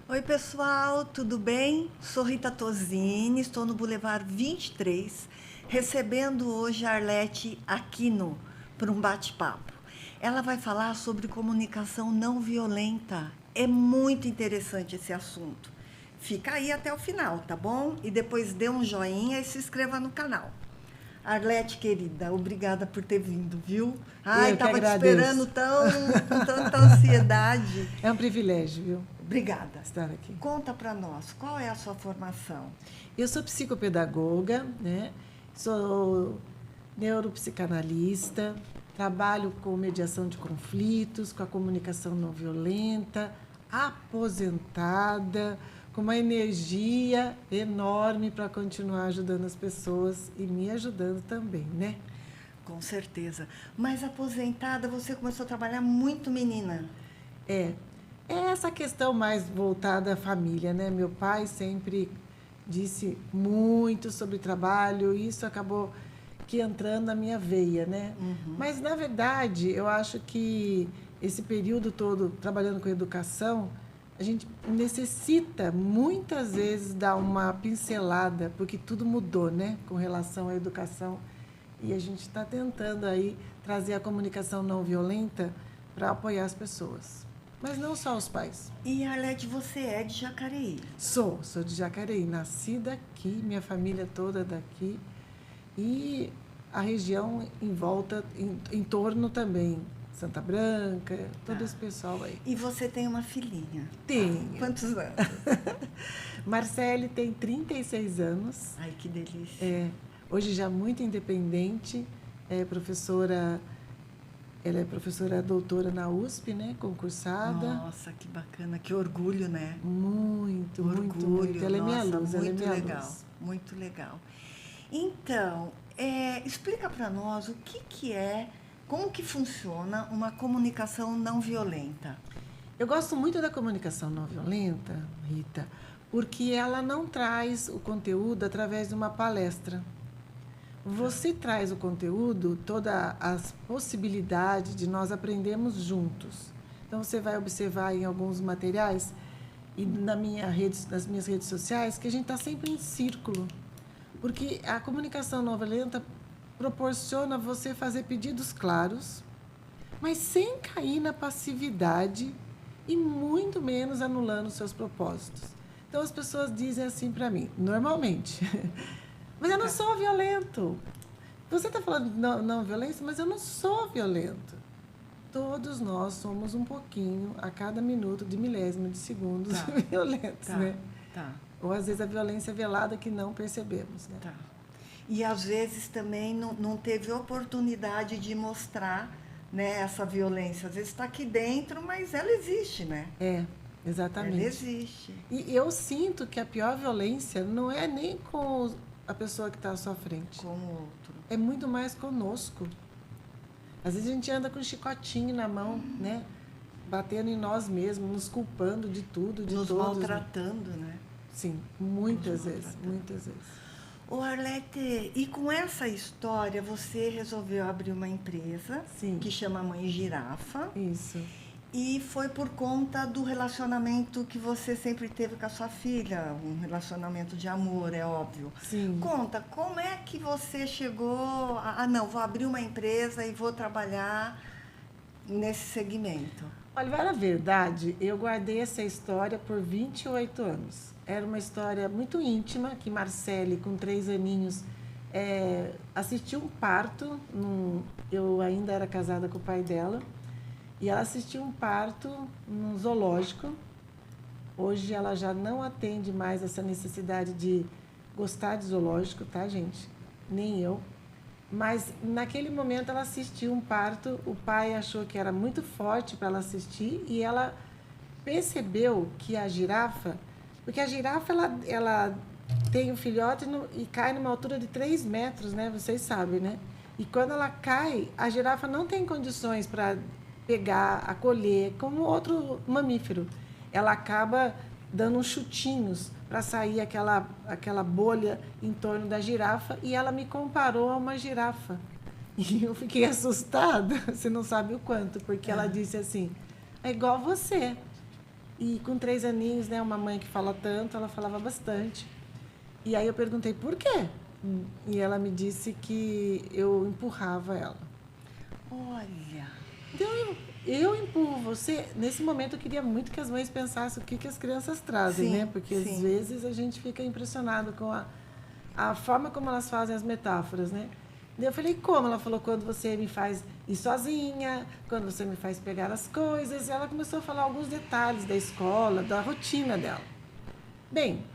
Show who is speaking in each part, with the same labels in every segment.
Speaker 1: Oi, pessoal, tudo bem? Sou Rita Tosini, estou no Boulevard 23, recebendo hoje a Arlete Aquino para um bate-papo. Ela vai falar sobre comunicação não violenta. É muito interessante esse assunto. Fica aí até o final, tá bom? E depois dê um joinha e se inscreva no canal. Arlete, querida, obrigada por ter vindo, viu? Ai,
Speaker 2: Eu que
Speaker 1: tava te esperando
Speaker 2: agradeço.
Speaker 1: com tanta ansiedade.
Speaker 2: É um privilégio, viu,
Speaker 1: Obrigada.
Speaker 2: estar aqui.
Speaker 1: Conta para nós, qual é a sua formação?
Speaker 2: Eu sou psicopedagoga, né? Sou neuropsicanalista, trabalho com mediação de conflitos, com a comunicação não violenta, aposentada, com uma energia enorme para continuar ajudando as pessoas e me ajudando também, né?
Speaker 1: Com certeza. Mas aposentada, você começou a trabalhar muito menina.
Speaker 2: É, é essa questão mais voltada à família, né? Meu pai sempre disse muito sobre trabalho, e isso acabou que entrando na minha veia, né? Mas, na verdade, eu acho que esse período todo trabalhando com educação, a gente necessita muitas vezes dar uma pincelada, porque tudo mudou, né? Com relação à educação. E a gente está tentando aí trazer a comunicação não violenta para apoiar as pessoas. Mas não só os pais.
Speaker 1: E Arlete, você é de Jacareí.
Speaker 2: Sou de Jacareí, nasci daqui, minha família toda daqui. E a região em volta, em torno também. Santa Branca, todo
Speaker 1: Tá.
Speaker 2: esse pessoal aí.
Speaker 1: E você tem uma filhinha.
Speaker 2: Tenho.
Speaker 1: Quantos anos?
Speaker 2: Marcele tem 36 anos.
Speaker 1: Ai, que delícia.
Speaker 2: Hoje já muito independente, é professora, ela é professora doutora na USP, né, concursada.
Speaker 1: Nossa, que bacana, que orgulho, né?
Speaker 2: Muito, muito,
Speaker 1: Orgulho,
Speaker 2: muito. Ela é minha
Speaker 1: nossa,
Speaker 2: luz, ela é
Speaker 1: muito
Speaker 2: minha
Speaker 1: legal,
Speaker 2: luz.
Speaker 1: muito legal. Então, explica para nós o que é, como que funciona uma comunicação não violenta.
Speaker 2: Eu gosto muito da comunicação não violenta, Rita, porque ela não traz o conteúdo através de uma palestra. Você traz o conteúdo, todas as possibilidades de nós aprendermos juntos. Então, você vai observar em alguns materiais e nas minhas redes sociais que a gente está sempre em círculo. Porque a comunicação não violenta proporciona você fazer pedidos claros, mas sem cair na passividade e muito menos anulando os seus propósitos. Então, as pessoas dizem assim para mim, normalmente... Mas eu não sou violento. Você está falando de não violência, mas eu não sou violento. Todos nós somos um pouquinho, a cada minuto, de milésimo de segundos, violentos,
Speaker 1: Tá,
Speaker 2: né?
Speaker 1: tá,
Speaker 2: Ou às vezes a violência velada que não percebemos, né?
Speaker 1: tá. E às vezes também não teve oportunidade de mostrar, né, essa violência. Às vezes está aqui dentro, mas ela existe, né?
Speaker 2: Exatamente.
Speaker 1: Ela existe.
Speaker 2: E eu sinto que a pior violência não é nem com a pessoa que está à sua frente.
Speaker 1: Com o outro.
Speaker 2: É muito mais conosco. Às vezes a gente anda com um chicotinho na mão, né? Batendo em nós mesmos, nos culpando de tudo, de
Speaker 1: Nos
Speaker 2: todos.
Speaker 1: maltratando, né?
Speaker 2: Sim, muitas
Speaker 1: Nos
Speaker 2: vezes,
Speaker 1: maltratando.
Speaker 2: muitas vezes.
Speaker 1: Ô Arlete, e com essa história você resolveu abrir uma empresa
Speaker 2: Sim.
Speaker 1: que chama Mãe Girafa.
Speaker 2: Isso.
Speaker 1: E foi por conta do relacionamento que você sempre teve com a sua filha, um relacionamento de amor, é óbvio.
Speaker 2: Sim.
Speaker 1: Conta, como é que você chegou não, vou abrir uma empresa e vou trabalhar nesse segmento?
Speaker 2: Olha, para a verdade, eu guardei essa história por 28 anos. Era uma história muito íntima, que Marcele, com 3 aninhos, assistiu um parto. Eu ainda era casada com o pai dela. E ela assistiu um parto num zoológico. Hoje ela já não atende mais essa necessidade de gostar de zoológico, tá, gente? Nem eu. Mas naquele momento ela assistiu um parto, o pai achou que era muito forte para ela assistir e ela percebeu que a girafa, porque a girafa ela tem um filhote e cai numa altura de 3 metros, né? Vocês sabem, né? E quando ela cai, a girafa não tem condições para pegar, acolher, como outro mamífero. Ela acaba dando uns chutinhos para sair aquela bolha em torno da girafa e ela me comparou a uma girafa. E eu fiquei assustada, você não sabe o quanto, porque ela disse assim, é igual você. E com 3 aninhos, né, uma mãe que fala tanto, ela falava bastante. E aí eu perguntei por quê? E ela me disse que eu empurrava ela.
Speaker 1: Olha,
Speaker 2: Então, eu empurro você. Nesse momento, eu queria muito que as mães pensassem o que as crianças trazem,
Speaker 1: Sim,
Speaker 2: né? Porque,
Speaker 1: sim.
Speaker 2: às vezes, a gente fica impressionado com a forma como elas fazem as metáforas, né? Daí eu falei, como? Ela falou, quando você me faz ir sozinha, quando você me faz pegar as coisas. E ela começou a falar alguns detalhes da escola, da rotina dela. Bem,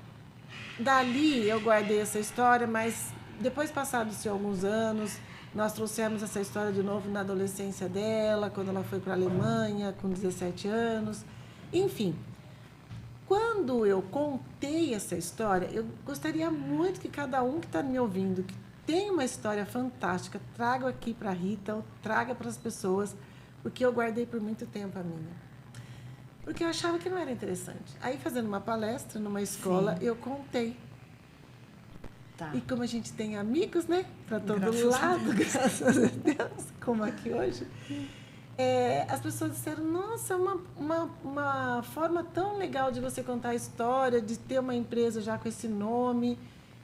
Speaker 2: dali eu guardei essa história, mas depois passados alguns anos, nós trouxemos essa história de novo na adolescência dela, quando ela foi para a Alemanha com 17 anos. Enfim, quando eu contei essa história, eu gostaria muito que cada um que está me ouvindo, que tem uma história fantástica, traga aqui para a Rita, ou traga para as pessoas, porque eu guardei por muito tempo a minha. Porque eu achava que não era interessante. Aí, fazendo uma palestra numa escola, eu contei.
Speaker 1: tá.
Speaker 2: E como a gente tem amigos, né? Para todo
Speaker 1: Graças a
Speaker 2: lado, graças a Deus, como aqui hoje. As pessoas disseram, nossa, uma forma tão legal de você contar a história, de ter uma empresa já com esse nome.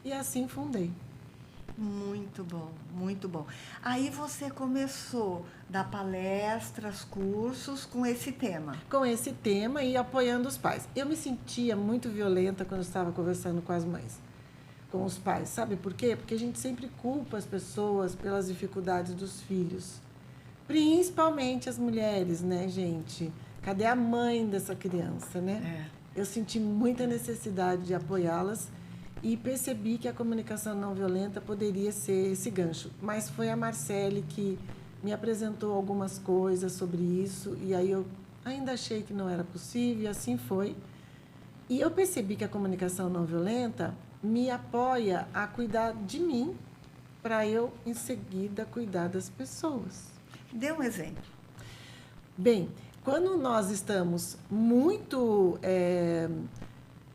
Speaker 2: E assim fundei.
Speaker 1: Muito bom, muito bom. Aí você começou a dar palestras, cursos com esse tema.
Speaker 2: Com esse tema e apoiando os pais. Eu me sentia muito violenta quando eu estava conversando com as mães, com os pais. Sabe por quê? Porque a gente sempre culpa as pessoas pelas dificuldades dos filhos. Principalmente as mulheres, né, gente? Cadê a mãe dessa criança, né? Eu senti muita necessidade de apoiá-las e percebi que a comunicação não violenta poderia ser esse gancho. Mas foi a Marcele que me apresentou algumas coisas sobre isso e aí eu ainda achei que não era possível e assim foi. E eu percebi que a comunicação não violenta me apoia a cuidar de mim para eu, em seguida, cuidar das pessoas.
Speaker 1: Dê um exemplo.
Speaker 2: Bem, quando nós estamos muito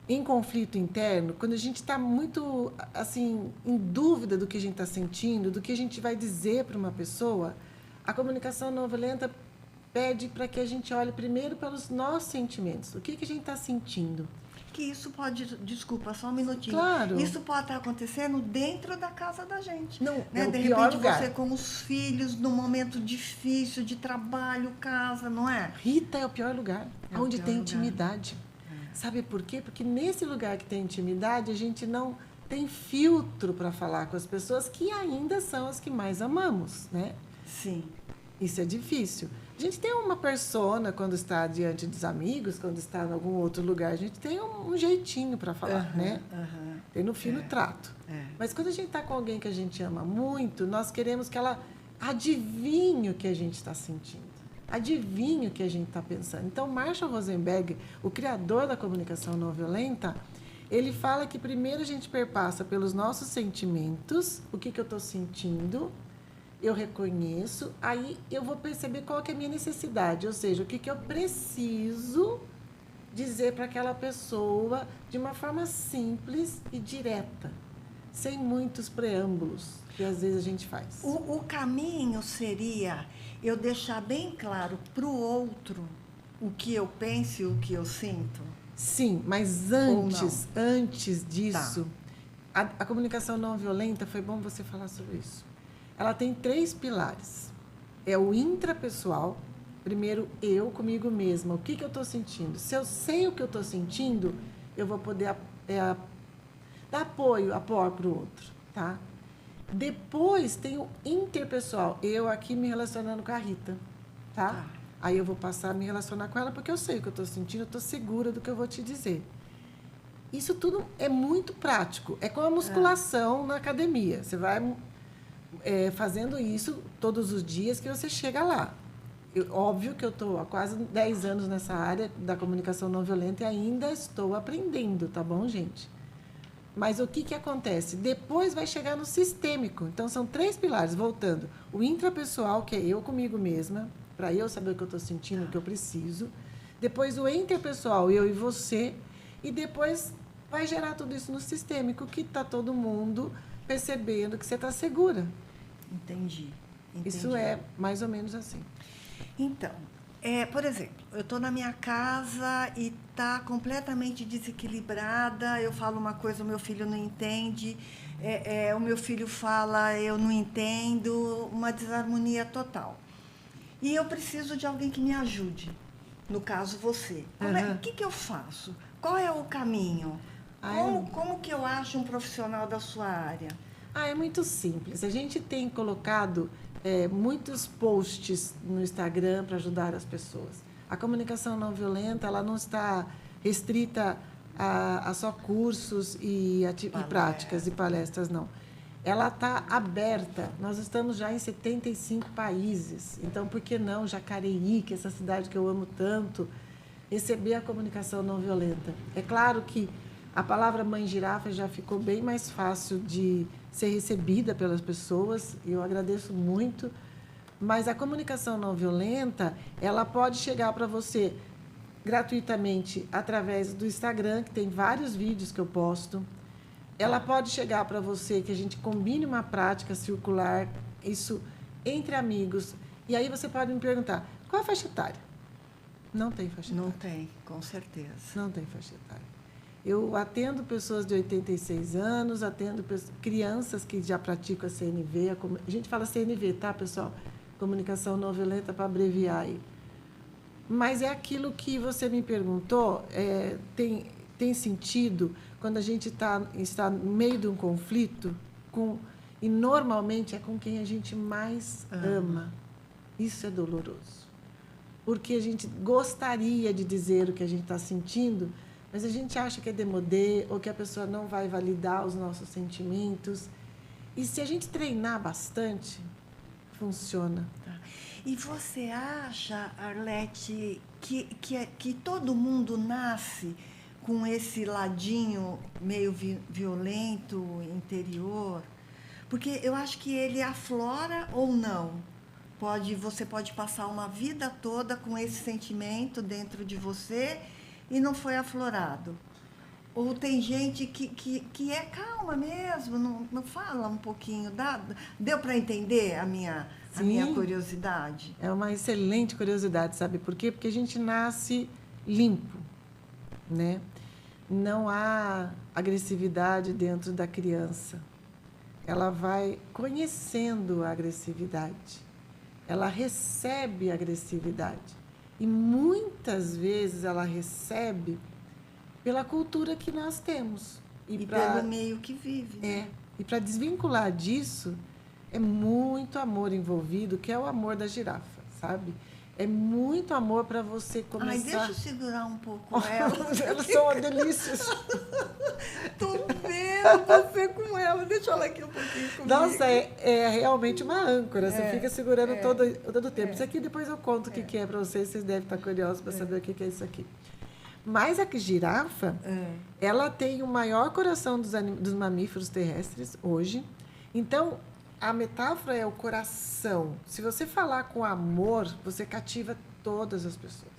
Speaker 2: em conflito interno, quando a gente está muito assim em dúvida do que a gente está sentindo, do que a gente vai dizer para uma pessoa, a comunicação não violenta pede para que a gente olhe primeiro pelos nossos sentimentos. O que a gente está sentindo?
Speaker 1: Que isso pode, desculpa, só um minutinho.
Speaker 2: Claro.
Speaker 1: Isso pode estar acontecendo dentro da casa da gente.
Speaker 2: Não,
Speaker 1: né?
Speaker 2: é o
Speaker 1: De
Speaker 2: pior
Speaker 1: repente
Speaker 2: lugar.
Speaker 1: você com os filhos, num momento difícil de trabalho, casa, não é?
Speaker 2: Rita é o pior lugar,
Speaker 1: É o
Speaker 2: onde
Speaker 1: pior
Speaker 2: tem
Speaker 1: lugar.
Speaker 2: intimidade. Sabe por quê? Porque nesse lugar que tem intimidade, a gente não tem filtro para falar com as pessoas que ainda são as que mais amamos, né?
Speaker 1: Sim.
Speaker 2: Isso é difícil. A gente tem uma persona quando está diante dos amigos, quando está em algum outro lugar, a gente tem um jeitinho para falar, né? Tem no fino trato. Mas quando a gente está com alguém que a gente ama muito, nós queremos que ela adivinhe o que a gente está sentindo. Adivinhe o que a gente está pensando. Então, Marshall Rosenberg, o criador da comunicação não violenta, ele fala que primeiro a gente perpassa pelos nossos sentimentos, o que eu estou sentindo, eu reconheço, aí eu vou perceber qual que é a minha necessidade, ou seja, o que eu preciso dizer para aquela pessoa de uma forma simples e direta, sem muitos preâmbulos, que às vezes a gente faz.
Speaker 1: O caminho seria eu deixar bem claro para o outro o que eu penso e o que eu sinto?
Speaker 2: Sim, mas antes disso, a comunicação não violenta, foi bom você falar sobre isso. Ela tem 3 pilares. É o intrapessoal, primeiro eu comigo mesma, o que eu estou sentindo. Se eu sei o que eu estou sentindo, eu vou poder dar apoio para o outro, tá? Depois tem o interpessoal, eu aqui me relacionando com a Rita, tá? Aí eu vou passar a me relacionar com ela porque eu sei o que eu estou sentindo, eu estou segura do que eu vou te dizer. Isso tudo é muito prático, é como a musculação na academia. Você vai fazendo isso todos os dias que você chega lá. Óbvio que eu estou há quase 10 anos nessa área da comunicação não violenta e ainda estou aprendendo, tá bom, gente? Mas o que acontece? Depois vai chegar no sistêmico. Então, são 3 pilares, voltando. O intrapessoal, que é eu comigo mesma, para eu saber o que eu estou sentindo, o que eu preciso. Depois, o interpessoal, eu e você. E depois vai gerar tudo isso no sistêmico, que está todo mundo percebendo que você está segura.
Speaker 1: Entendi.
Speaker 2: Isso é mais ou menos assim.
Speaker 1: Então, Por exemplo, eu estou na minha casa e está completamente desequilibrada. Eu falo uma coisa, o meu filho não entende. O meu filho fala, eu não entendo. Uma desarmonia total. E eu preciso de alguém que me ajude. No caso, você. O que eu faço? Qual é o caminho? Como que eu acho um profissional da sua área?
Speaker 2: É muito simples. A gente tem colocado muitos posts no Instagram para ajudar as pessoas. A comunicação não violenta, ela não está restrita a só cursos e práticas e palestras, não. Ela está aberta. Nós estamos já em 75 países. Então, por que não Jacareí, que é essa cidade que eu amo tanto, receber a comunicação não violenta? É claro que a palavra mãe girafa já ficou bem mais fácil de ser recebida pelas pessoas, e eu agradeço muito, mas a comunicação não violenta, ela pode chegar para você gratuitamente através do Instagram, que tem vários vídeos que eu posto. Ela pode chegar para você, que a gente combine uma prática circular, isso entre amigos, e aí você pode me perguntar, qual é a faixa etária? Não tem faixa etária.
Speaker 1: Não tem, com certeza.
Speaker 2: Não tem faixa etária. Eu atendo pessoas de 86 anos, atendo crianças que já praticam a CNV. A gente fala CNV, tá, pessoal? Comunicação não violenta, para abreviar aí. Mas é aquilo que você me perguntou, tem sentido quando a gente está no meio de um conflito, e normalmente é com quem a gente mais ama. Isso é doloroso. Porque a gente gostaria de dizer o que a gente está sentindo, mas a gente acha que é demodê, ou que a pessoa não vai validar os nossos sentimentos. E se a gente treinar bastante, funciona.
Speaker 1: Tá. E você acha, Arlete, que todo mundo nasce com esse ladinho meio violento, interior? Porque eu acho que ele aflora ou não. Você pode passar uma vida toda com esse sentimento dentro de você e não foi aflorado. Ou tem gente que é calma mesmo, não fala um pouquinho. Deu para entender a minha curiosidade?
Speaker 2: É uma excelente curiosidade, sabe por quê? Porque a gente nasce limpo, né? Não há agressividade dentro da criança. Ela vai conhecendo a agressividade. Ela recebe agressividade. E muitas vezes ela recebe pela cultura que nós temos.
Speaker 1: E pelo meio que vive. Né?
Speaker 2: E para desvincular disso, é muito amor envolvido, que é o amor da girafa, sabe? É muito amor para você começar...
Speaker 1: Ai, deixa eu segurar um pouco ela.
Speaker 2: Elas são uma delícia.
Speaker 1: Estou vendo você com ela. Deixa ela aqui um pouquinho comigo.
Speaker 2: Nossa, é realmente uma âncora. Você fica segurando todo o tempo. Isso aqui depois eu conto o que é para vocês. Vocês devem estar curiosos para saber o que é isso aqui. Mas a girafa, ela tem o maior coração dos mamíferos terrestres hoje. Então, a metáfora é o coração. Se você falar com amor, você cativa todas as pessoas.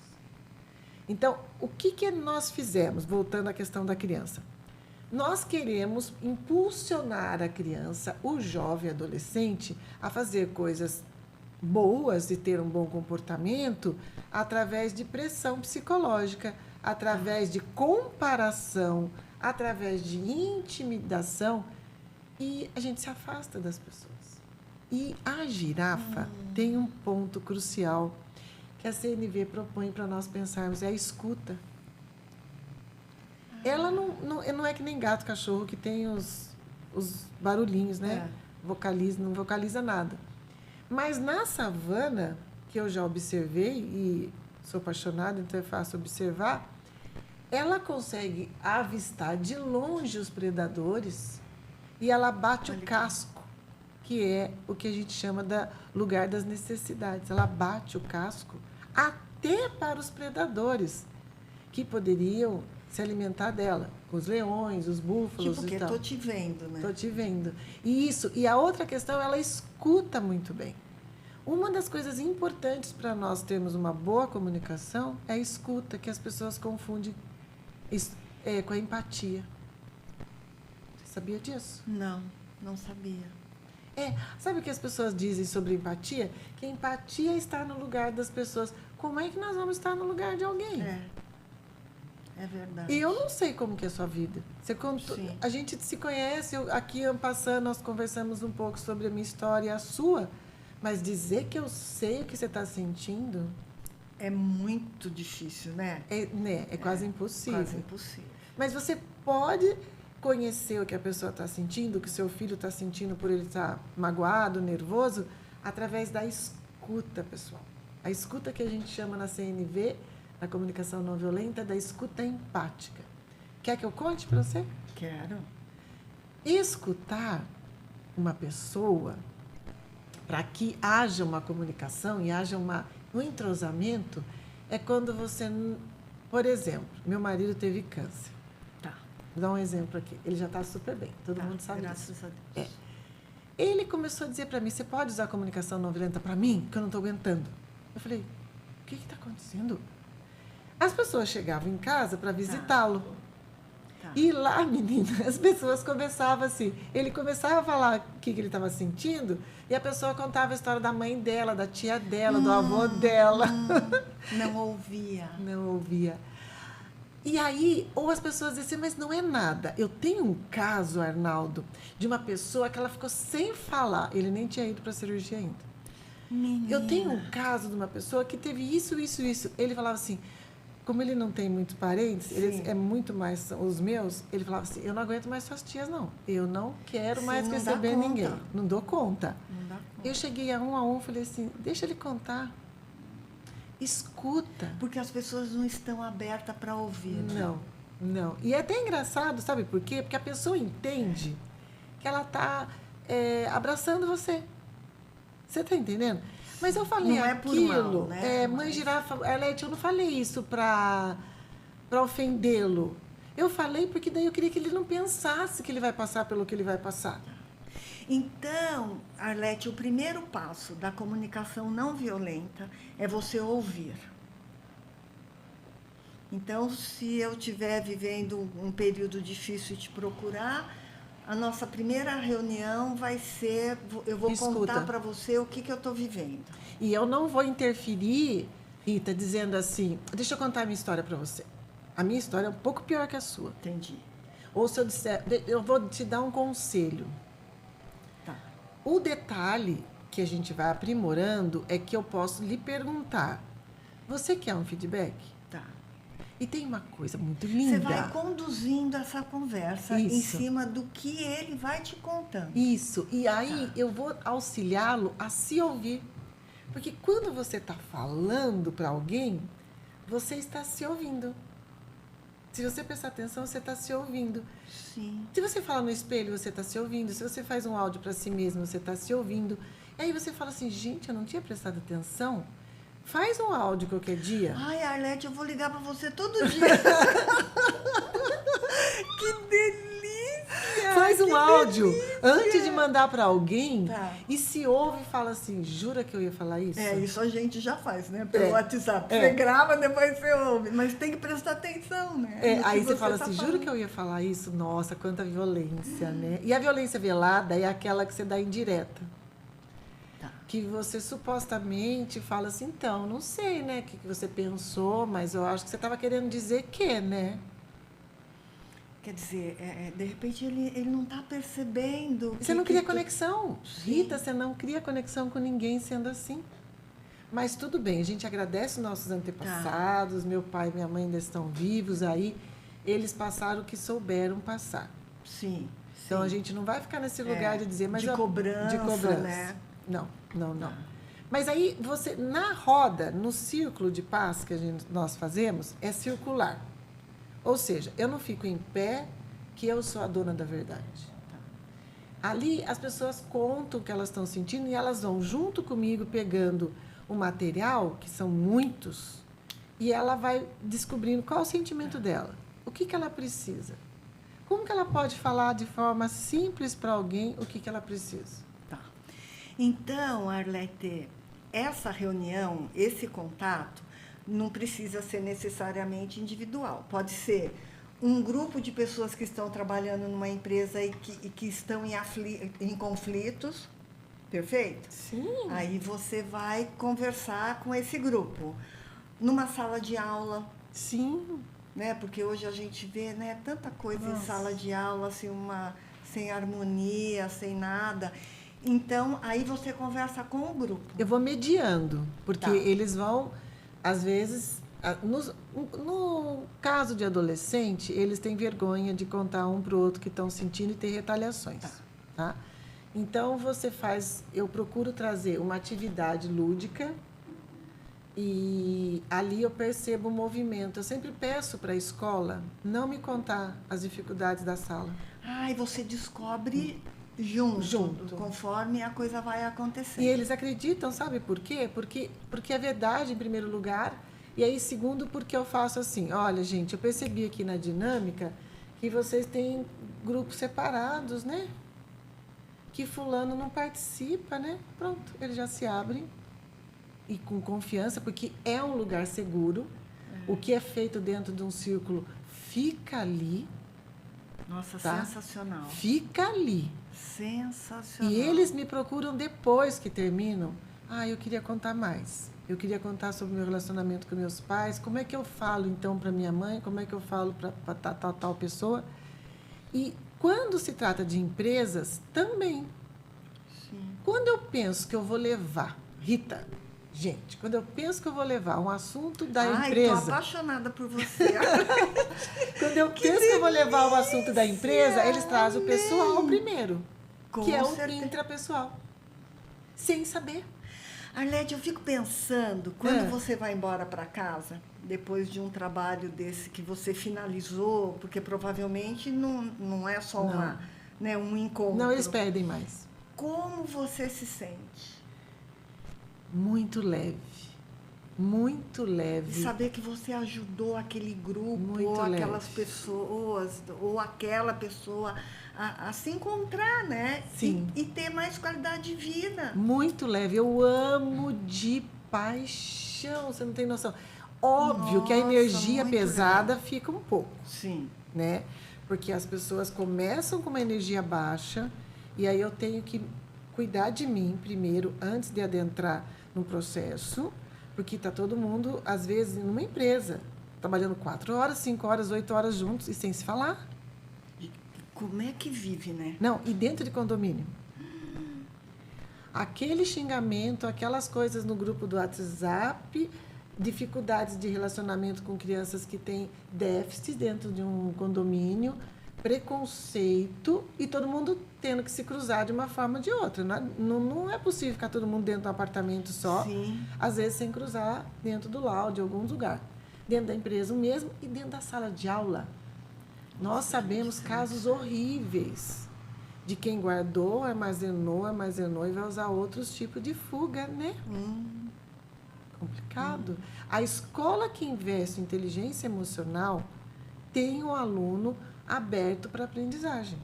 Speaker 2: Então, o que nós fizemos, voltando à questão da criança? Nós queremos impulsionar a criança, o jovem adolescente, a fazer coisas boas e ter um bom comportamento através de pressão psicológica, através de comparação, através de intimidação, e a gente se afasta das pessoas. E a girafa tem um ponto crucial que a CNV propõe para nós pensarmos, é a escuta. Ela não é que nem gato, cachorro, que tem os barulhinhos, né? Não vocaliza nada. Mas na savana, que eu já observei, e sou apaixonada, então é fácil observar, ela consegue avistar de longe os predadores e ela bate o casco, que é o que a gente chama de lugar das necessidades. Ela bate o casco até para os predadores, que poderiam se alimentar dela, os leões, os búfalos
Speaker 1: porque
Speaker 2: e tal.
Speaker 1: Estou te vendo, né?
Speaker 2: Estou te vendo. E a outra questão, ela escuta muito bem. Uma das coisas importantes para nós termos uma boa comunicação é a escuta, que as pessoas confundem com a empatia. Você sabia disso?
Speaker 1: Não, não sabia.
Speaker 2: Sabe o que as pessoas dizem sobre empatia? Que a empatia é estar no lugar das pessoas. Como é que nós vamos estar no lugar de alguém?
Speaker 1: É verdade.
Speaker 2: E eu não sei como que é a sua vida. Você contou,
Speaker 1: Sim.
Speaker 2: a gente se conhece, aqui passando, nós conversamos um pouco sobre a minha história e a sua, mas dizer que eu sei o que você está sentindo
Speaker 1: É muito difícil, né?
Speaker 2: é quase impossível.
Speaker 1: Quase impossível.
Speaker 2: Mas você pode conhecer o que a pessoa está sentindo, o que o seu filho está sentindo por ele estar magoado, nervoso, através da escuta, pessoal. A escuta que a gente chama na CNV, na comunicação não violenta, da escuta empática. Quer que eu conte para você?
Speaker 1: Quero.
Speaker 2: Escutar uma pessoa, para que haja uma comunicação e haja um entrosamento, é quando você, por exemplo, meu marido teve câncer.
Speaker 1: Tá.
Speaker 2: Vou dar um exemplo aqui. Ele já está super bem, todo mundo sabe
Speaker 1: Graças
Speaker 2: disso.
Speaker 1: a Deus.
Speaker 2: Ele começou a dizer para mim, você pode usar a comunicação não violenta para mim? Que eu não estou aguentando. Eu falei, o que está acontecendo? As pessoas chegavam em casa para visitá-lo.
Speaker 1: Tá.
Speaker 2: E lá, menina, as pessoas começavam assim. Ele começava a falar o que ele estava sentindo e a pessoa contava a história da mãe dela, da tia dela, do avô dela.
Speaker 1: Não ouvia.
Speaker 2: Não ouvia. E aí, ou as pessoas diziam, mas não é nada. Eu tenho um caso, Arnaldo, de uma pessoa que ela ficou sem falar. Ele nem tinha ido para a cirurgia ainda.
Speaker 1: Menina.
Speaker 2: Eu tenho um caso de uma pessoa que teve isso, isso, isso. Ele falava assim, como ele não tem muitos parentes, eles, é muito mais os meus, ele falava assim, eu não aguento mais suas tias, não. Eu não quero
Speaker 1: Sim,
Speaker 2: mais
Speaker 1: não dá
Speaker 2: receber
Speaker 1: conta.
Speaker 2: ninguém. Não dou conta.
Speaker 1: Não dá conta.
Speaker 2: Eu cheguei a um, falei assim, deixa ele contar. Escuta.
Speaker 1: Porque as pessoas não estão abertas para ouvir.
Speaker 2: Não, não. E é até engraçado, sabe por quê? Porque a pessoa entende que ela está abraçando você. Você está entendendo? Mas eu falei
Speaker 1: Não é por mal,
Speaker 2: aquilo.
Speaker 1: né?
Speaker 2: Mãe girafa, Arlete, eu não falei isso para ofendê-lo. Eu falei porque daí eu queria que ele não pensasse que ele vai passar pelo que ele vai passar.
Speaker 1: Então, Arlete, o primeiro passo da comunicação não violenta é você ouvir. Então, se eu estiver vivendo um período difícil e te procurar, a nossa primeira reunião vai ser, eu vou
Speaker 2: Escuta.
Speaker 1: contar para você o que eu estou vivendo.
Speaker 2: E eu não vou interferir, Rita, dizendo assim, deixa eu contar a minha história para você. A minha história é um pouco pior que a sua.
Speaker 1: Entendi.
Speaker 2: Ou se eu disser, eu vou te dar um conselho.
Speaker 1: Tá.
Speaker 2: O detalhe que a gente vai aprimorando é que eu posso lhe perguntar, você quer um feedback?
Speaker 1: Tá.
Speaker 2: E tem uma coisa muito
Speaker 1: Você
Speaker 2: linda.
Speaker 1: vai conduzindo essa conversa em
Speaker 2: Isso.
Speaker 1: cima do que ele vai te contando.
Speaker 2: Isso. E aí eu vou auxiliá-lo a se ouvir. Porque quando você está falando para alguém, você está se ouvindo. Se você prestar atenção, você está se ouvindo.
Speaker 1: Sim.
Speaker 2: Se você fala no espelho, você está se ouvindo. Se você faz um áudio para si mesmo, você está se ouvindo. E aí você fala assim, gente, eu não tinha prestado atenção. Faz um áudio qualquer dia.
Speaker 1: Ai, Arlete, eu vou ligar para você todo dia. Que delícia!
Speaker 2: Faz um
Speaker 1: que
Speaker 2: áudio
Speaker 1: delícia!
Speaker 2: antes de mandar para alguém
Speaker 1: Tá.
Speaker 2: e se ouve e fala assim, jura que eu ia falar isso?
Speaker 1: Isso a gente já faz, né? Pelo
Speaker 2: É.
Speaker 1: WhatsApp.
Speaker 2: É.
Speaker 1: Você grava, depois você ouve. Mas tem que prestar atenção, né? no que
Speaker 2: Aí você fala
Speaker 1: tá
Speaker 2: assim,
Speaker 1: falando.
Speaker 2: juro que eu ia falar isso? Nossa, quanta violência, né? E a violência velada é aquela que você dá indireta.
Speaker 1: Tá.
Speaker 2: Que você supostamente fala assim, então, não sei, né, o que você pensou, mas eu acho que você estava querendo dizer que, né?
Speaker 1: Quer dizer, de repente ele não está percebendo.
Speaker 2: Você não cria conexão.
Speaker 1: Sim.
Speaker 2: Rita, você não cria conexão com ninguém sendo assim. Mas tudo bem, a gente agradece os nossos antepassados, meu pai e minha mãe ainda estão vivos aí, eles passaram o que souberam passar.
Speaker 1: Sim.
Speaker 2: Então
Speaker 1: sim.
Speaker 2: a gente não vai ficar nesse lugar de dizer, mas
Speaker 1: de cobrança, né?
Speaker 2: Não, não, não. Mas aí você, na roda, no círculo de paz que nós fazemos, é circular. Ou seja, eu não fico em pé que eu sou a dona da verdade. Ali as pessoas contam o que elas estão sentindo e elas vão junto comigo pegando o material, que são muitos, e ela vai descobrindo qual é o sentimento dela, o que ela precisa. Como que ela pode falar de forma simples para alguém o que ela precisa?
Speaker 1: Tá. Então, Arlete, essa reunião, esse contato, não precisa ser necessariamente individual. Pode ser um grupo de pessoas que estão trabalhando numa empresa e que estão em conflitos, Perfeito?
Speaker 2: Sim.
Speaker 1: Aí você vai conversar com esse grupo. Numa sala de aula,
Speaker 2: Sim.
Speaker 1: né? Porque hoje a gente vê, né, tanta coisa em
Speaker 2: Nossa.
Speaker 1: sala de aula, assim, sem harmonia, sem nada. Então, aí você conversa com o grupo.
Speaker 2: Eu vou mediando, porque
Speaker 1: Tá.
Speaker 2: eles vão, às vezes, no caso de adolescente, eles têm vergonha de contar um para o outro que estão sentindo e ter retaliações. Tá? Então, eu procuro trazer uma atividade lúdica e ali eu percebo o movimento. Eu sempre peço para a escola não me contar as dificuldades da sala.
Speaker 1: E você descobre junto, conforme a coisa vai acontecendo.
Speaker 2: E eles acreditam, sabe por quê? Porque é verdade, em primeiro lugar, e aí, segundo, porque eu faço assim, olha, gente, eu percebi aqui na dinâmica que vocês têm grupos separados, né? Que fulano não participa, né? Pronto, eles já se abrem e com confiança, porque é um lugar seguro. O que é feito dentro de um círculo fica ali.
Speaker 1: Nossa,
Speaker 2: tá?
Speaker 1: sensacional.
Speaker 2: Fica ali.
Speaker 1: Sensacional.
Speaker 2: E eles me procuram depois que terminam. Eu queria contar mais. Eu queria contar sobre o meu relacionamento com meus pais. Como é que eu falo, então, para minha mãe? Como é que eu falo para tal pessoa? E quando se trata de empresas, também.
Speaker 1: Sim.
Speaker 2: Quando eu penso que eu vou levar, Rita, gente, quando eu penso que eu vou levar um assunto da empresa...
Speaker 1: Estou apaixonada por você.
Speaker 2: Quando eu penso que eu vou levar o assunto da empresa, eles trazem o pessoal primeiro, que é o intrapessoal, sem saber.
Speaker 1: Arlete, eu fico pensando, quando você vai embora para casa, depois de um trabalho desse que você finalizou, porque provavelmente não é só um encontro.
Speaker 2: Não, eles pedem mais.
Speaker 1: Como você se sente?
Speaker 2: Muito leve. Muito leve.
Speaker 1: Saber que você ajudou aquele grupo,
Speaker 2: muito
Speaker 1: ou aquelas
Speaker 2: leve.
Speaker 1: pessoas, ou aquela pessoa a se encontrar, né?
Speaker 2: Sim.
Speaker 1: E ter mais qualidade de vida.
Speaker 2: Muito leve. Eu amo de paixão, você não tem noção. Óbvio que a energia pesada fica um pouco.
Speaker 1: Sim.
Speaker 2: Né? Porque as pessoas começam com uma energia baixa e aí eu tenho que cuidar de mim primeiro, antes de adentrar no processo, porque está todo mundo, às vezes, numa empresa, trabalhando 4 horas, 5 horas, 8 horas juntos e sem se falar.
Speaker 1: E como é que vive, né?
Speaker 2: Não, e dentro de condomínio. Aquele xingamento, aquelas coisas no grupo do WhatsApp, dificuldades de relacionamento com crianças que têm déficit dentro de um condomínio, preconceito e todo mundo tendo que se cruzar de uma forma ou de outra. Não é possível ficar todo mundo dentro do apartamento só,
Speaker 1: Sim.
Speaker 2: às vezes sem cruzar dentro do lar, de algum lugar. Dentro da empresa mesmo e dentro da sala de aula. Nós sabemos casos horríveis de quem guardou, armazenou e vai usar outros tipos de fuga, né? Complicado. A escola que investe em inteligência emocional tem um aluno aberto para aprendizagem.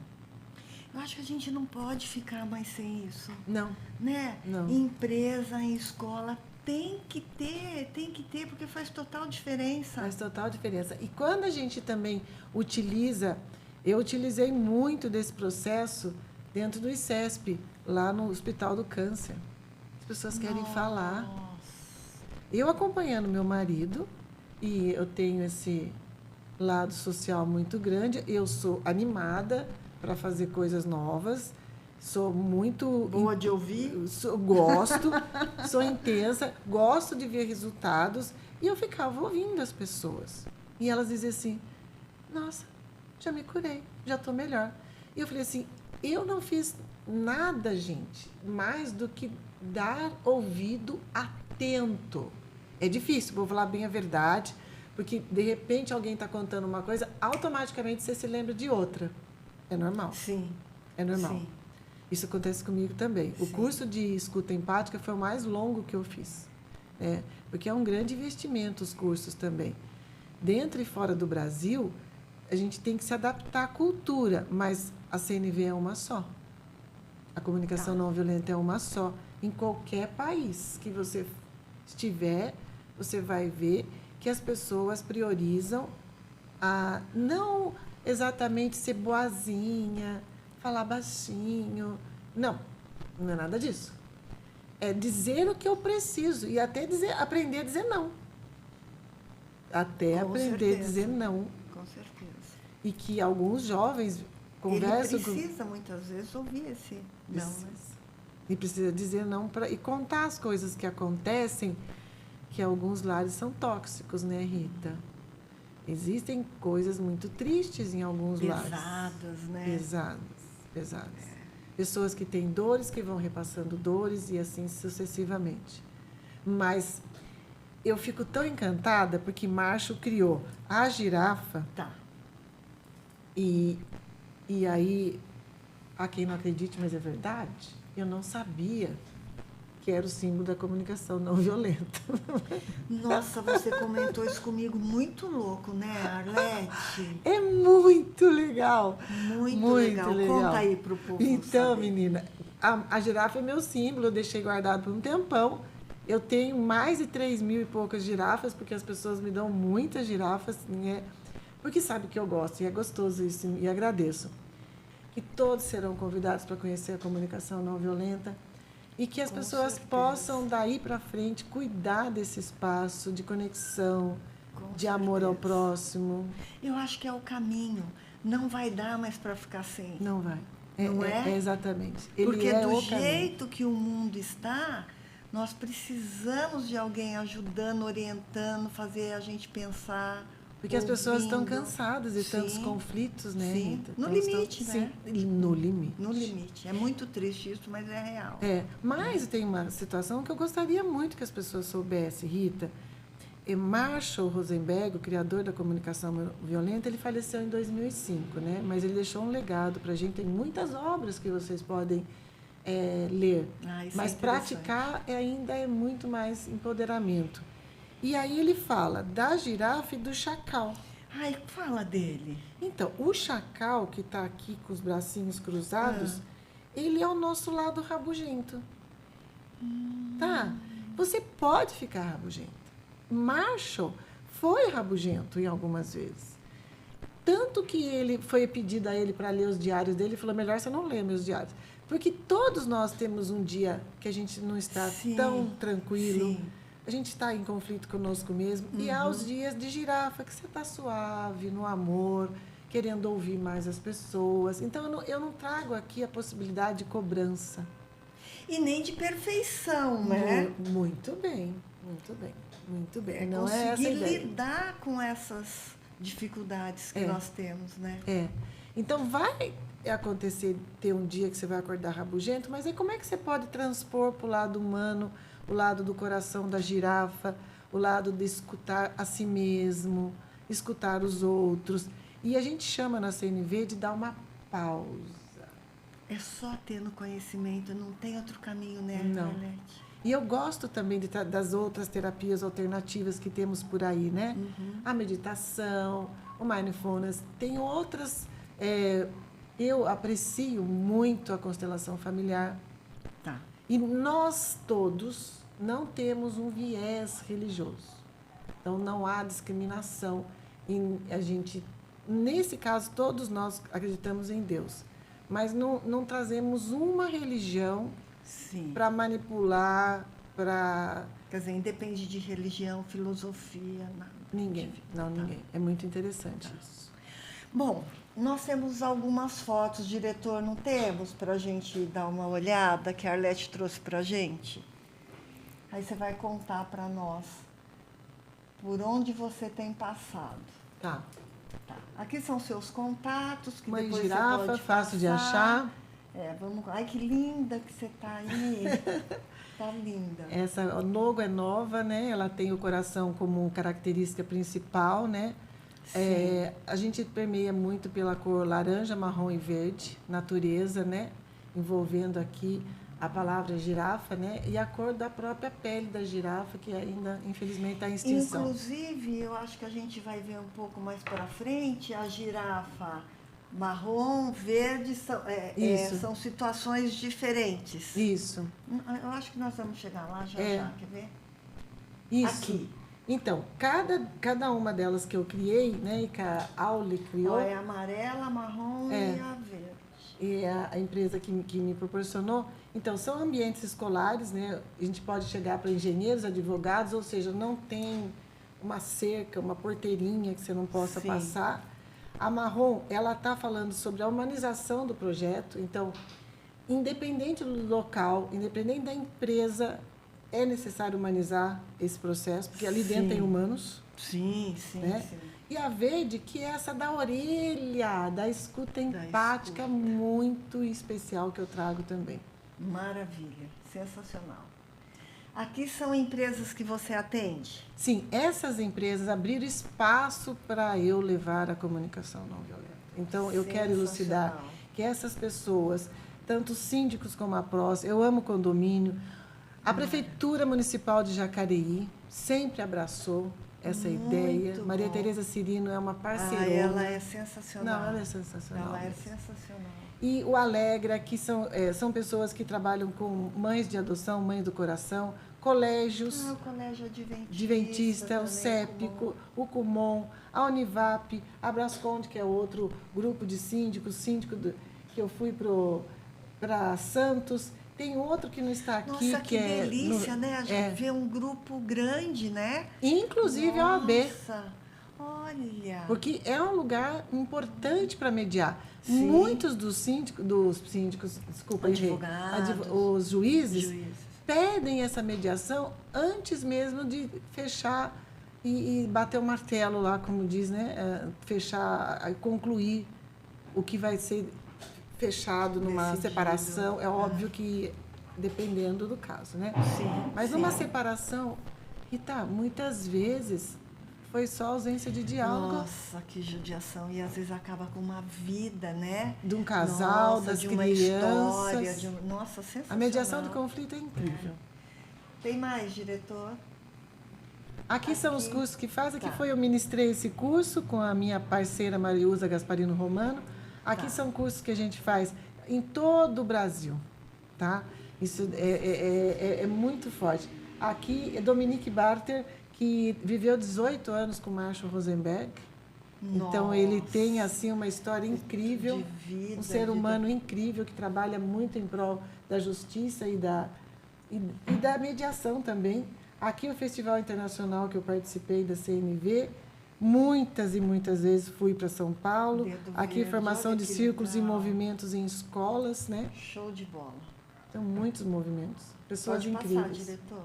Speaker 1: Eu acho que a gente não pode ficar mais sem isso.
Speaker 2: Não.
Speaker 1: Né?
Speaker 2: Não.
Speaker 1: Em empresa, em escola, tem que ter, porque faz total diferença.
Speaker 2: Faz total diferença. E quando a gente também utiliza, eu utilizei muito desse processo dentro do ICESP, lá no Hospital do Câncer. As pessoas querem falar. Eu acompanhando meu marido, e eu tenho esse lado social muito grande, eu sou animada para fazer coisas novas, sou muito...
Speaker 1: Boa de ouvir?
Speaker 2: Gosto, sou intensa, gosto de ver resultados, e eu ficava ouvindo as pessoas. E elas diziam assim, nossa, já me curei, já estou melhor. E eu falei assim, eu não fiz nada, gente, mais do que dar ouvido atento. É difícil, vou falar bem a verdade, porque, de repente, alguém está contando uma coisa, automaticamente você se lembra de outra. É normal.
Speaker 1: Sim.
Speaker 2: É normal.
Speaker 1: Sim.
Speaker 2: Isso acontece comigo também.
Speaker 1: Sim.
Speaker 2: O curso de escuta empática foi o mais longo que eu fiz. Né? Porque é um grande investimento os cursos também. Dentro e fora do Brasil, a gente tem que se adaptar à cultura, mas a CNV é uma só. A comunicação não violenta é uma só. Em qualquer país que você estiver, você vai ver que as pessoas priorizam a não exatamente ser boazinha, falar baixinho. Não é nada disso. é dizer o que eu preciso e até aprender a dizer não. Até
Speaker 1: Com
Speaker 2: aprender
Speaker 1: certeza.
Speaker 2: a dizer não.
Speaker 1: Com certeza.
Speaker 2: E que alguns jovens conversam
Speaker 1: Ele precisa, muitas vezes, ouvir esse não, né?
Speaker 2: E precisa dizer não e contar as coisas que acontecem, que alguns lares são tóxicos, né, Rita? Existem coisas muito tristes em alguns lares.
Speaker 1: Pesadas, né?
Speaker 2: Pesadas. Pessoas que têm dores, que vão repassando dores e assim sucessivamente. Mas eu fico tão encantada porque Marshall criou a girafa.
Speaker 1: Tá.
Speaker 2: E aí, há quem não acredite, mas é verdade, eu não sabia que era o símbolo da comunicação não violenta.
Speaker 1: Nossa, você comentou isso comigo, muito louco, né, Arlete?
Speaker 2: É muito legal.
Speaker 1: Muito legal. Conta aí pro povo
Speaker 2: Então,
Speaker 1: saber.
Speaker 2: menina, a girafa é meu símbolo, eu deixei guardado por um tempão. Eu tenho mais de 3.000 e poucas girafas, porque as pessoas me dão muitas girafas, né? Porque sabe que eu gosto, e é gostoso isso, e agradeço. Que todos serão convidados para conhecer a comunicação não violenta e que as pessoas possam, daí para frente, cuidar desse espaço de conexão, de amor ao próximo.
Speaker 1: Eu acho que é o caminho. Não vai dar mais para ficar sem.
Speaker 2: Não vai.
Speaker 1: Não é?
Speaker 2: Exatamente. Ele
Speaker 1: Porque
Speaker 2: é
Speaker 1: do
Speaker 2: o caminho.
Speaker 1: jeito que o mundo está, nós precisamos de alguém ajudando, orientando, fazer a gente pensar.
Speaker 2: Porque as pessoas estão
Speaker 1: ouvindo.
Speaker 2: cansadas de tantos
Speaker 1: Sim,
Speaker 2: conflitos, né,
Speaker 1: sim.
Speaker 2: Rita?
Speaker 1: No
Speaker 2: Então,
Speaker 1: limite, né?
Speaker 2: Sim, no limite.
Speaker 1: No limite. É muito triste isso, mas é real.
Speaker 2: Mas tem uma situação que eu gostaria muito que as pessoas soubessem, Rita. Marshall Rosenberg, o criador da comunicação não violenta, ele faleceu em 2005, né? Mas ele deixou um legado para a gente. Tem muitas obras que vocês podem ler.
Speaker 1: Isso
Speaker 2: mas
Speaker 1: é
Speaker 2: praticar ainda é muito mais empoderamento. E aí ele fala da girafa e do chacal.
Speaker 1: Ai, fala dele.
Speaker 2: Então, o chacal, que está aqui com os bracinhos cruzados, ele é o nosso lado rabugento. Tá? Você pode ficar rabugento. Marshall foi rabugento em algumas vezes. Tanto que ele foi pedido a ele para ler os diários dele, ele falou, melhor você não ler meus diários. Porque todos nós temos um dia que a gente não está tão tranquilo.
Speaker 1: Sim.
Speaker 2: A gente está em conflito conosco mesmo. E há os dias de girafa, que você está suave, no amor, querendo ouvir mais as pessoas. Então, eu não trago aqui a possibilidade de cobrança.
Speaker 1: E nem de perfeição, né?
Speaker 2: Muito bem, muito bem, muito bem. Não
Speaker 1: conseguir
Speaker 2: é essa a ideia.
Speaker 1: lidar com essas dificuldades que nós temos, né?
Speaker 2: Então, vai acontecer, ter um dia que você vai acordar rabugento, mas aí como é que você pode transpor para o lado humano, o lado do coração da girafa, o lado de escutar a si mesmo, escutar os outros? E a gente chama na CNV de dar uma pausa.
Speaker 1: É só tendo conhecimento, não tem outro caminho, né,
Speaker 2: Não.
Speaker 1: Arlete?
Speaker 2: E eu gosto também das outras terapias alternativas que temos por aí, né? A meditação, o mindfulness, tem outras. Eu aprecio muito a constelação familiar.
Speaker 1: Tá.
Speaker 2: E nós todos não temos um viés religioso. Então, não há discriminação. Nesse caso, todos nós acreditamos em Deus. Mas não trazemos uma religião para manipular, para...
Speaker 1: Quer dizer, independe de religião, filosofia, nada.
Speaker 2: Ninguém. Ninguém. É muito interessante isso.
Speaker 1: Bom, nós temos algumas fotos, diretor, não temos? Para a gente dar uma olhada, que a Arlete trouxe para a gente. Aí você vai contar para nós por onde você tem passado.
Speaker 2: Tá.
Speaker 1: Aqui são seus contatos, que
Speaker 2: Mãe
Speaker 1: depois
Speaker 2: girafa,
Speaker 1: você pode
Speaker 2: fácil de
Speaker 1: passar.
Speaker 2: achar.
Speaker 1: Vamos... Ai, que linda que você tá aí. Tá linda.
Speaker 2: Essa logo é nova, né? Ela tem o coração como característica principal, né? A gente permeia muito pela cor laranja, marrom e verde, natureza, né? Envolvendo aqui a palavra girafa, né? E a cor da própria pele da girafa, que ainda, infelizmente, está em extinção.
Speaker 1: Inclusive, eu acho que a gente vai ver um pouco mais para frente, a girafa marrom, verde, são situações diferentes.
Speaker 2: Isso.
Speaker 1: Eu acho que nós vamos chegar lá já, quer ver?
Speaker 2: Isso.
Speaker 1: Aqui.
Speaker 2: Então, cada uma delas que eu criei, né, e que a Aule criou...
Speaker 1: É a amarela, a marrom e a verde.
Speaker 2: e a empresa que me proporcionou. Então, são ambientes escolares, né? A gente pode chegar para engenheiros, advogados, ou seja, não tem uma cerca, uma porteirinha que você não possa
Speaker 1: Sim.
Speaker 2: passar. A Marrom, ela está falando sobre a humanização do projeto. Então, independente do local, independente da empresa, é necessário humanizar esse processo, porque ali dentro
Speaker 1: Sim.
Speaker 2: tem humanos.
Speaker 1: Sim, sim,
Speaker 2: Né?
Speaker 1: sim.
Speaker 2: E a Verde, que é essa da orelha, da escuta empática,
Speaker 1: escuta.
Speaker 2: muito especial, que eu trago também.
Speaker 1: Maravilha, sensacional. Aqui são empresas que você atende?
Speaker 2: Sim, essas empresas abriram espaço para eu levar a comunicação não violenta. Então, eu quero elucidar
Speaker 1: Sensacional.
Speaker 2: que essas pessoas, tanto os síndicos como a PROS, eu amo condomínio, a Prefeitura Municipal de Jacareí sempre abraçou essa ideia.
Speaker 1: Muito
Speaker 2: Maria
Speaker 1: bom.
Speaker 2: Tereza Cirino é uma parceirona.
Speaker 1: Ela é sensacional.
Speaker 2: Não, ela é sensacional.
Speaker 1: Ela é
Speaker 2: mesmo.
Speaker 1: sensacional.
Speaker 2: E o Alegra, que são pessoas que trabalham com mães de adoção, mães do coração, colégios,
Speaker 1: O colégio adventista.
Speaker 2: Adventista, o
Speaker 1: também,
Speaker 2: CEPICO, o CUMON, a Univap, a Brasconde, que é outro grupo de síndicos, que eu fui para Santos. Tem outro que não está aqui,
Speaker 1: Nossa, que
Speaker 2: é...
Speaker 1: delícia, né? A gente
Speaker 2: é,
Speaker 1: vê um grupo grande, né?
Speaker 2: inclusive a OAB.
Speaker 1: Nossa, olha.
Speaker 2: Porque é um lugar importante para mediar.
Speaker 1: Sim.
Speaker 2: Muitos dos síndicos, desculpa, errei,
Speaker 1: Advogados.
Speaker 2: os juízes,
Speaker 1: Juízes.
Speaker 2: pedem essa mediação antes mesmo de fechar e bater o martelo lá, como diz, né? Fechar, concluir o que vai ser fechado numa
Speaker 1: Decidido.
Speaker 2: separação. É óbvio que dependendo do caso, né?
Speaker 1: Sim.
Speaker 2: Mas
Speaker 1: sim.
Speaker 2: numa separação, Rita, muitas vezes foi só ausência de diálogo.
Speaker 1: Nossa, que judiação. E às vezes acaba com uma vida, né?
Speaker 2: De um casal,
Speaker 1: Nossa,
Speaker 2: das
Speaker 1: de uma
Speaker 2: crianças.
Speaker 1: história. Nossa, sensacional.
Speaker 2: A mediação do conflito é incrível.
Speaker 1: Tem mais, diretor?
Speaker 2: Aqui são os
Speaker 1: Aqui.
Speaker 2: cursos que faz. Aqui
Speaker 1: Tá.
Speaker 2: eu ministrei esse curso com a minha parceira Mariusa Gasparino Romano. Aqui
Speaker 1: Tá.
Speaker 2: são cursos que a gente faz em todo o Brasil, tá? Isso é muito forte. Aqui é Dominique Barter, que viveu 18 anos com Marshall Rosenberg. Então, ele tem, assim, uma história incrível.
Speaker 1: De vida,
Speaker 2: Um ser
Speaker 1: de-
Speaker 2: humano incrível, que trabalha muito em prol da justiça e da mediação também. Aqui, o Festival Internacional que eu participei da CNV, muitas e muitas vezes fui para São Paulo.
Speaker 1: Dedo
Speaker 2: Aqui,
Speaker 1: verde,
Speaker 2: formação
Speaker 1: olha
Speaker 2: de
Speaker 1: que
Speaker 2: círculos e
Speaker 1: legal.
Speaker 2: movimentos em escolas, né?
Speaker 1: Show de bola.
Speaker 2: Então, muitos movimentos. Pessoas
Speaker 1: Pode
Speaker 2: incríveis.
Speaker 1: passar, diretor.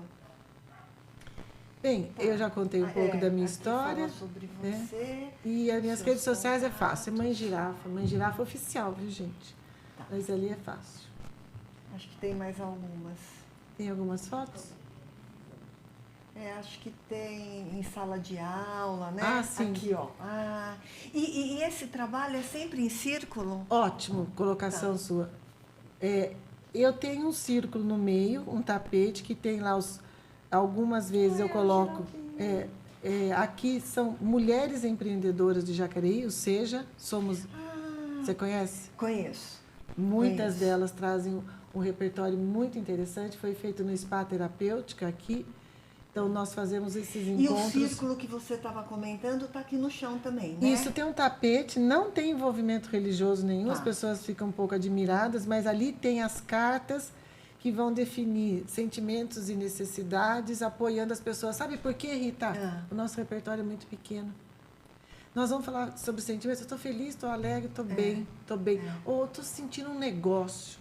Speaker 2: Bem, eu já contei um pouco da minha
Speaker 1: aqui
Speaker 2: história.
Speaker 1: fala sobre
Speaker 2: né?
Speaker 1: você.
Speaker 2: E as minhas
Speaker 1: seus
Speaker 2: redes sociais é fácil.
Speaker 1: contatos.
Speaker 2: Mãe Girafa oficial, viu, gente?
Speaker 1: Tá.
Speaker 2: Mas ali é fácil.
Speaker 1: Acho que tem mais algumas.
Speaker 2: Tem algumas fotos?
Speaker 1: Acho que tem em sala de aula, né?
Speaker 2: Ah, sim.
Speaker 1: Aqui, ó. E esse trabalho é sempre em círculo?
Speaker 2: Ótimo, colocação
Speaker 1: Tá.
Speaker 2: sua. Eu tenho um círculo no meio, um tapete que tem lá algumas vezes eu coloco. Aqui são mulheres empreendedoras de Jacareí, ou seja, somos. Você conhece?
Speaker 1: Conheço.
Speaker 2: Muitas
Speaker 1: Conheço.
Speaker 2: delas trazem um repertório muito interessante. Foi feito no Spa Terapêutica aqui. Então, nós fazemos esses
Speaker 1: E o
Speaker 2: encontros.
Speaker 1: círculo que você estava comentando está aqui no chão também, né?
Speaker 2: Isso, tem um tapete, não tem envolvimento religioso nenhum,
Speaker 1: Tá.
Speaker 2: as pessoas ficam um pouco admiradas, mas ali tem as cartas que vão definir sentimentos e necessidades, apoiando as pessoas. Sabe por quê, Rita? O nosso repertório é muito pequeno. Nós vamos falar sobre sentimentos. Eu estou feliz, estou alegre, estou bem, estou bem. Ou estou sentindo um negócio.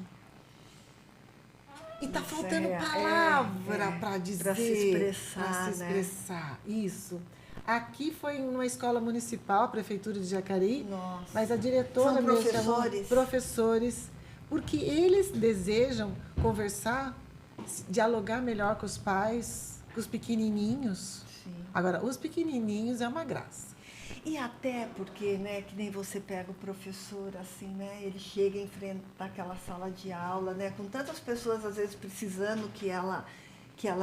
Speaker 2: E está
Speaker 1: Isso
Speaker 2: faltando
Speaker 1: é,
Speaker 2: palavra para dizer.
Speaker 1: Para se expressar,
Speaker 2: Para se
Speaker 1: né?
Speaker 2: expressar. Isso. Aqui foi numa escola municipal, a Prefeitura de Jacareí,
Speaker 1: Nossa.
Speaker 2: mas a diretora
Speaker 1: São
Speaker 2: mesmo chamou
Speaker 1: professores?
Speaker 2: professores, porque eles desejam conversar, dialogar melhor com os pais, com os pequenininhos.
Speaker 1: Sim.
Speaker 2: Agora, os pequenininhos é uma graça.
Speaker 1: E até porque, né, que nem você pega o professor, assim, né, ele chega a enfrentar aquela sala de aula, né, com tantas pessoas, às vezes, precisando que ela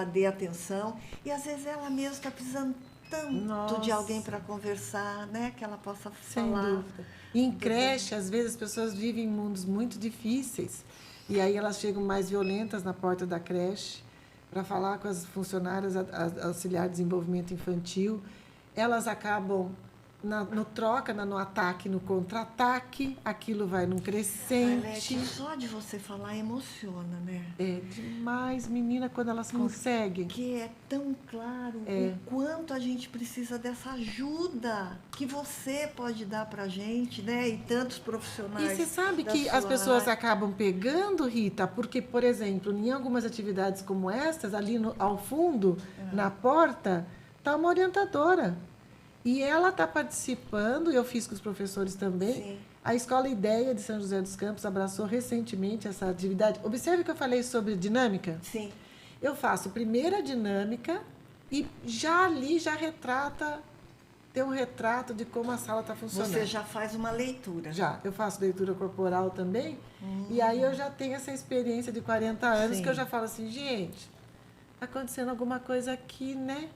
Speaker 1: dê atenção, e às vezes ela mesma está precisando tanto
Speaker 2: Nossa.
Speaker 1: de alguém para conversar, né, que ela possa
Speaker 2: Sem
Speaker 1: falar.
Speaker 2: dúvida. E em creche, às vezes, as pessoas vivem em mundos muito difíceis, e aí elas chegam mais violentas na porta da creche para falar com as funcionárias auxiliares de desenvolvimento infantil. Elas acabam no ataque, no contra-ataque, aquilo vai num crescente.
Speaker 1: Arlete, só de você falar emociona, né?
Speaker 2: É demais, menina, quando elas conseguem.
Speaker 1: Que é tão claro o quanto a gente precisa dessa ajuda que você pode dar pra gente, né? E tantos profissionais.
Speaker 2: E você sabe
Speaker 1: da
Speaker 2: que
Speaker 1: sua
Speaker 2: as pessoas
Speaker 1: área.
Speaker 2: acabam pegando, Rita, porque, por exemplo, em algumas atividades como estas, ali ao fundo, na porta, está uma orientadora. E ela está participando, eu fiz com os professores também.
Speaker 1: Sim.
Speaker 2: A Escola Ideia de São José dos Campos abraçou recentemente essa atividade. Observe que eu falei sobre dinâmica.
Speaker 1: Sim.
Speaker 2: Eu faço primeiro a dinâmica e já ali já tem um retrato de como a sala está funcionando.
Speaker 1: Você já faz uma leitura.
Speaker 2: Já, eu faço leitura corporal também. E aí eu já tenho essa experiência de 40 anos
Speaker 1: Sim.
Speaker 2: que eu já falo assim, gente, tá acontecendo alguma coisa aqui, né?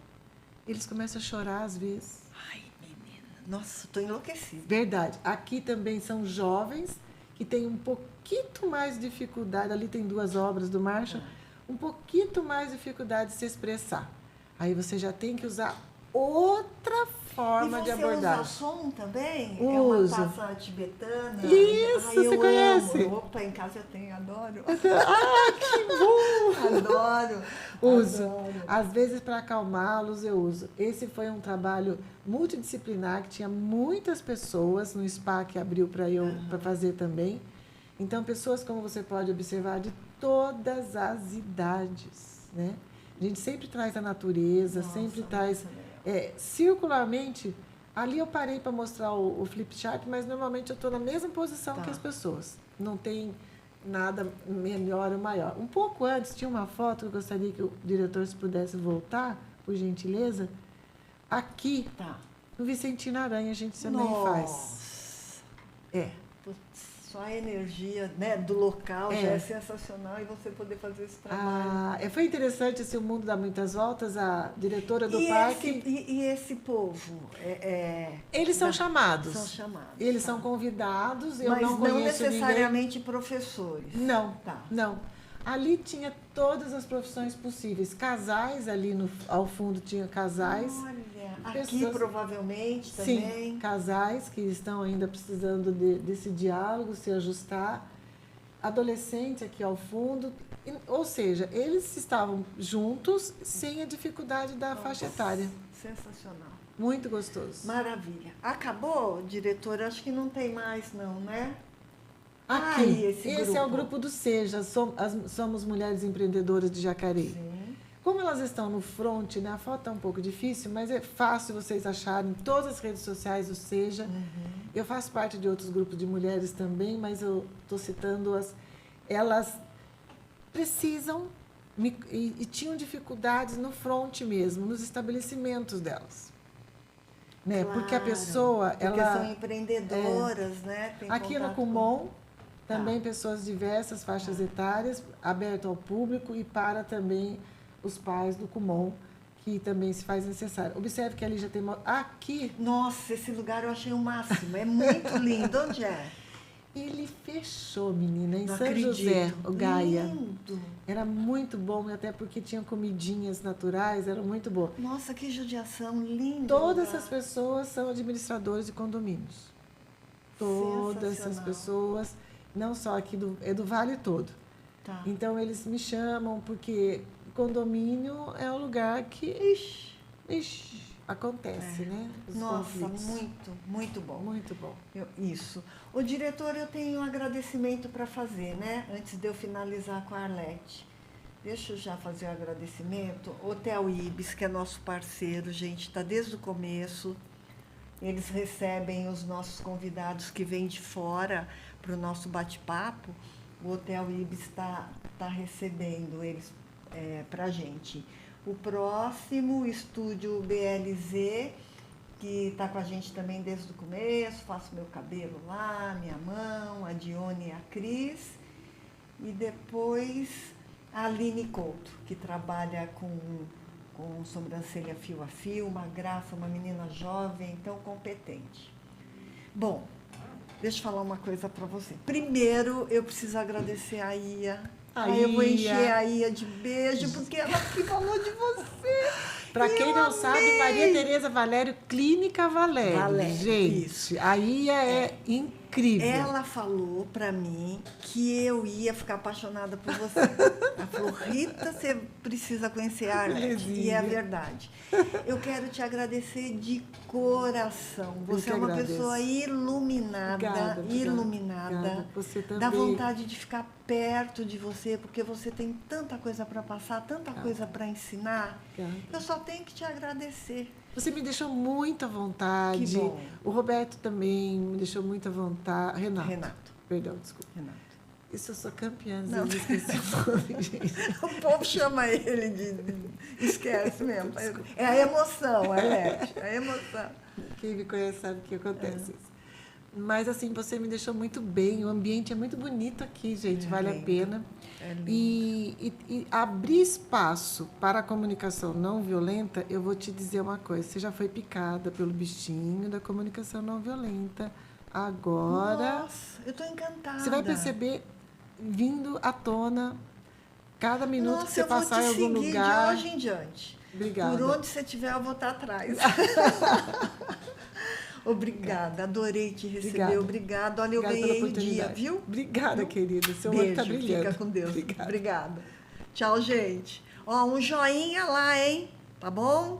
Speaker 2: Eles começam a chorar às vezes.
Speaker 1: Ai, menina. Nossa, estou enlouquecida.
Speaker 2: Verdade. Aqui também são jovens que têm um pouquinho mais de dificuldade. Ali tem 2 obras do Marshall. Um pouquinho mais de dificuldade de se expressar. Aí você já tem que usar outra forma de abordagem.
Speaker 1: E você usa som também?
Speaker 2: Uso.
Speaker 1: É uma taça tibetana?
Speaker 2: Isso,
Speaker 1: Ai,
Speaker 2: você
Speaker 1: eu
Speaker 2: conhece?
Speaker 1: amo. Opa, em casa eu tenho, adoro.
Speaker 2: Ah, que bom!
Speaker 1: Adoro.
Speaker 2: Uso.
Speaker 1: Adoro.
Speaker 2: Às vezes, para acalmá-los, eu uso. Esse foi um trabalho multidisciplinar, que tinha muitas pessoas no spa que abriu para fazer também. Então, pessoas, como você pode observar, de todas as idades, né? A gente sempre traz a natureza,
Speaker 1: Nossa,
Speaker 2: sempre traz...
Speaker 1: muito legal.
Speaker 2: circularmente, ali eu parei para mostrar o flip chart, mas normalmente eu estou na mesma posição
Speaker 1: Tá.
Speaker 2: que as pessoas. Não tem nada melhor ou maior. Um pouco antes, tinha uma foto que eu gostaria que o diretor, se pudesse voltar, por gentileza. Aqui,
Speaker 1: Tá.
Speaker 2: no Vicentino Aranha, a gente também faz. É.
Speaker 1: Putz, só a energia, né, do local
Speaker 2: É.
Speaker 1: já é sensacional e você poder fazer esse trabalho.
Speaker 2: Foi interessante, esse O Mundo dá Muitas Voltas, a diretora do
Speaker 1: e
Speaker 2: parque.
Speaker 1: esse povo?
Speaker 2: Eles são chamados.
Speaker 1: São chamados.
Speaker 2: Eles
Speaker 1: tá.
Speaker 2: são convidados, eu
Speaker 1: Mas
Speaker 2: não conheço ninguém.
Speaker 1: necessariamente professores.
Speaker 2: Não,
Speaker 1: Tá.
Speaker 2: não. Ali tinha todas as profissões possíveis. Casais, ali ao fundo tinha casais.
Speaker 1: Olha, aqui
Speaker 2: Pessoas-
Speaker 1: provavelmente
Speaker 2: Sim,
Speaker 1: também.
Speaker 2: casais que estão ainda precisando desse diálogo, se ajustar. Adolescente aqui ao fundo. Ou seja, eles estavam juntos sem a dificuldade da faixa etária.
Speaker 1: Sensacional.
Speaker 2: Muito gostoso.
Speaker 1: Maravilha. Acabou, diretora? Acho que não tem mais, não, né?
Speaker 2: Aqui,
Speaker 1: Ai,
Speaker 2: esse
Speaker 1: esse
Speaker 2: é o
Speaker 1: grupo.
Speaker 2: grupo do SEJA, somos Mulheres Empreendedoras de Jacareí.
Speaker 1: Sim.
Speaker 2: Como elas estão no front, né? A foto está um pouco difícil, mas é fácil vocês acharem em todas as redes sociais do SEJA. Eu faço parte de outros grupos de mulheres também, mas eu estou citando elas precisam e tinham dificuldades no front mesmo, nos estabelecimentos delas. Né? Porque a
Speaker 1: Claro,
Speaker 2: pessoa,
Speaker 1: porque
Speaker 2: ela...
Speaker 1: são empreendedoras, né? Tem
Speaker 2: Aqui no
Speaker 1: contato
Speaker 2: Kumon,
Speaker 1: Tá.
Speaker 2: também pessoas diversas faixas etárias, aberto ao público e para também os pais do Kumon, que também se faz necessário. Observe que ali já tem aqui
Speaker 1: Nossa, esse lugar eu achei o máximo. É muito lindo. Onde é?
Speaker 2: ele fechou, menina, em
Speaker 1: Não
Speaker 2: São
Speaker 1: acredito.
Speaker 2: José, o Gaia.
Speaker 1: Lindo.
Speaker 2: Era muito bom, até porque tinha comidinhas naturais, era muito bom.
Speaker 1: Nossa, que judiação. Lindo.
Speaker 2: Todas
Speaker 1: lugar.
Speaker 2: essas pessoas são administradores de condomínios. Todas essas
Speaker 1: Sensacional.
Speaker 2: pessoas, não só aqui do Vale todo.
Speaker 1: Tá.
Speaker 2: Então, eles me chamam porque condomínio é um lugar que acontece, né? Os
Speaker 1: Nossa,
Speaker 2: conflitos.
Speaker 1: muito bom.
Speaker 2: Muito bom.
Speaker 1: Isso. O diretor, eu tenho um agradecimento para fazer, né? Antes de eu finalizar com a Arlete. Deixa eu já fazer o agradecimento. Hotel Ibis, que é nosso parceiro, gente, está desde o começo. Eles recebem os nossos convidados que vêm de fora para o nosso bate-papo. O Hotel Ibis está recebendo eles para a gente. O próximo, o Estúdio BLZ, que está com a gente também desde o começo, faço meu cabelo lá, minha mão, a Dione e a Cris. E depois a Aline Couto, que trabalha com sobrancelha fio a fio, uma graça, uma menina jovem, tão competente. Bom, deixa eu falar uma coisa para você. Primeiro, eu preciso agradecer a Ia.
Speaker 2: A
Speaker 1: Aí eu vou
Speaker 2: Ia.
Speaker 1: encher a Ia de beijo, porque ela que falou de você.
Speaker 2: Para quem
Speaker 1: Eu
Speaker 2: não sabe,
Speaker 1: amei!
Speaker 2: Maria Tereza Valério, Clínica Valério.
Speaker 1: Valério,
Speaker 2: Gente,
Speaker 1: isso.
Speaker 2: a Ia é incrível.
Speaker 1: Ela falou pra mim que eu ia ficar apaixonada por você. Ela falou, Rita, você precisa conhecer a Arlete. E é a
Speaker 2: Belezinha.
Speaker 1: verdade. Eu quero te agradecer de coração.
Speaker 2: Eu
Speaker 1: Você
Speaker 2: que
Speaker 1: é uma
Speaker 2: agradeço.
Speaker 1: pessoa iluminada,
Speaker 2: Obrigada, obrigada,
Speaker 1: iluminada.
Speaker 2: obrigada. Você
Speaker 1: Dá
Speaker 2: também.
Speaker 1: vontade de ficar perto de você, porque você tem tanta coisa para passar, tanta coisa para ensinar.
Speaker 2: Obrigada.
Speaker 1: Eu só tenho que te agradecer.
Speaker 2: Você me deixou muito à vontade.
Speaker 1: Que bom.
Speaker 2: O Roberto também me deixou muito à vontade.
Speaker 1: Renato.
Speaker 2: Perdão, desculpa.
Speaker 1: Renato.
Speaker 2: Isso eu sou campeã, às
Speaker 1: Não.
Speaker 2: vezes esqueci o nome, gente.
Speaker 1: O povo chama ele de esquece mesmo. É a emoção, Arlete, é a emoção.
Speaker 2: Quem me conhece sabe que acontece isso. Mas, assim, você me deixou muito bem. O ambiente é muito bonito aqui, gente. Vale a
Speaker 1: lindo.
Speaker 2: pena.
Speaker 1: É lindo.
Speaker 2: E abrir espaço para a comunicação não violenta, eu vou te dizer uma coisa. Você já foi picada pelo bichinho da comunicação não violenta. Agora,
Speaker 1: Nossa, eu estou encantada.
Speaker 2: você vai perceber vindo à tona cada minuto
Speaker 1: Nossa,
Speaker 2: que você
Speaker 1: eu vou
Speaker 2: passar em
Speaker 1: te
Speaker 2: algum
Speaker 1: seguir
Speaker 2: lugar.
Speaker 1: de hoje em diante.
Speaker 2: Obrigada.
Speaker 1: Por onde você estiver, eu vou estar atrás. Obrigada, adorei te receber. Obrigada. Olha, eu
Speaker 2: Obrigada pela
Speaker 1: ganhei o dia,
Speaker 2: oportunidade.
Speaker 1: viu?
Speaker 2: Obrigada,
Speaker 1: Viu?
Speaker 2: querida. Seu olho está
Speaker 1: Beijo,
Speaker 2: brilhando.
Speaker 1: fica com Deus.
Speaker 2: Obrigada.
Speaker 1: Obrigada. Tchau, gente. Ó, um joinha lá, hein? Tá bom?